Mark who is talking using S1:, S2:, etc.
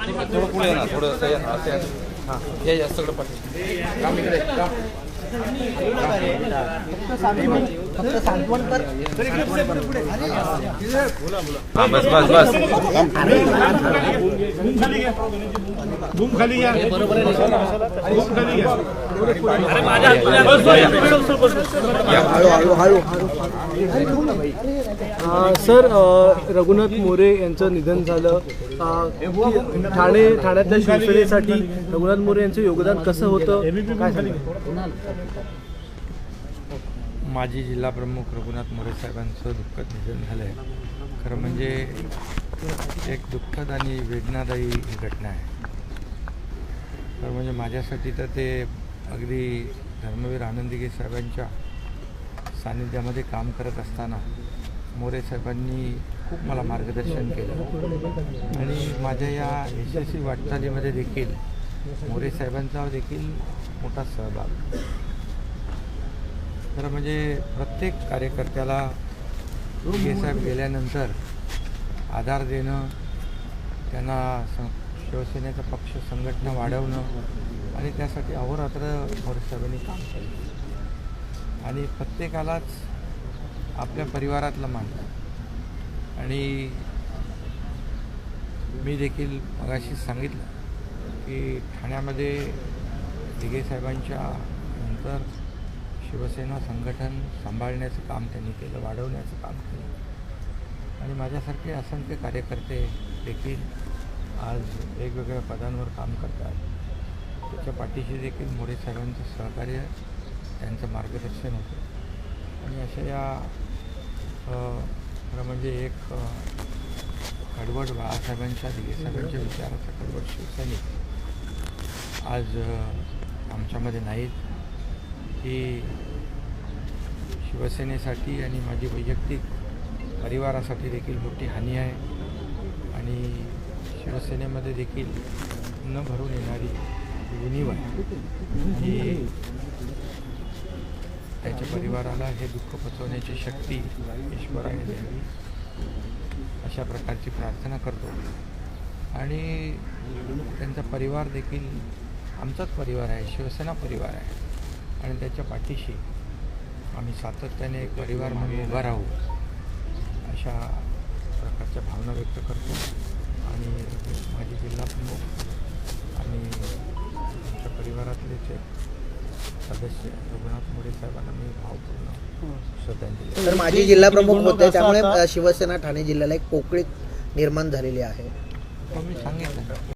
S1: थोडं पुढे ना थोडं हां हे जास्त सगळं पाठी काम इकडे
S2: फक्त सांत्वन कर.
S1: हां बस बस बस
S3: बूम खाली घ्या बरोबर आहे बूम खाली घ्या
S4: सर रघुनाथ मोरे यांचं निधन झालं. ठाण्यातल्या शिवसेनेसाठी रघुनाथ मोरे यांचं योगदान कसं होतं काय सांगा?
S5: माजी जिल्हाप्रमुख रघुनाथ मोरे साहेबांचं दुःखद निधन झालं आहे. खरं म्हणजे एक दुःखद आणि वेदनादायी ही घटना आहे. खरं म्हणजे माझ्यासाठी तर ते अगदी धर्मवीर आनंदीगे साहेबांच्या सानिध्यामध्ये काम करत असताना मोरे साहेबांनी खूप मला मार्गदर्शन केलं आणि माझ्या या यशस्वी वाटचालीमध्ये देखील मोरे साहेबांचा देखील मोठा सहभाग. खरं म्हणजे प्रत्येक कार्यकर्त्याला साहेब गेल्यानंतर आधार देणं, त्यांना शिवसेनेचा पक्ष संघटना वाढवणं आणि त्यासाठी अहोरात्र मोरे साहेबांनी काम केलं आणि प्रत्येकालाच आपल्या परिवारातलं मानलं. आणि मी देखील मगाशी सांगितलं की ठाण्यामध्ये दिघे साहेबांच्या नंतर शिवसेना संघटन सांभाळण्याचं काम त्यांनी केलं, वाढवण्याचं काम केलं आणि माझ्यासारखे असंख्य कार्यकर्ते देखील आज वेगवेगळ्या पदांवर काम करतात. त्याच्या पाठीशी देखील मोरे साहेबांचं सहकार्य, त्यांचं मार्गदर्शन होतं आणि अशा या खरं म्हणजे एक कडवट बाळासाहेबांच्या दिघे साहेबांच्या विचाराचा कडवट शिवसैनिक आज आमच्यामध्ये नाहीत. ही शिवसेनेसाठी आणि माझी वैयक्तिक परिवारासाठी देखील मोठी हानी आहे आणि शिवसेनेमध्ये देखील न भरून येणारी उणीव आहे आणि त्याच्या परिवाराला हे दुःख पचवण्याची शक्ती ईश्वराने द्यावी अशा प्रकारची प्रार्थना करतो. आणि त्यांचा परिवार देखील आमचाच परिवार आहे, शिवसेना परिवार आहे आणि त्याच्या पाठीशी आम्ही सातत्याने एक परिवार म्हणून उभा राहू अशा प्रकारच्या भावना व्यक्त करतो. आणि माझे जिल्हाप्रमुख आणि आमच्या परिवारातलेच एक सदस्य रघुनाथ मोरे साहेबांना मी भावपूर्ण श्रद्धांजली.
S2: तर माजी जिल्हाप्रमुख होते त्यामुळे शिवसेना ठाणे जिल्ह्याला एक पोकळी निर्माण झालेली आहे.
S5: मी सांगितलं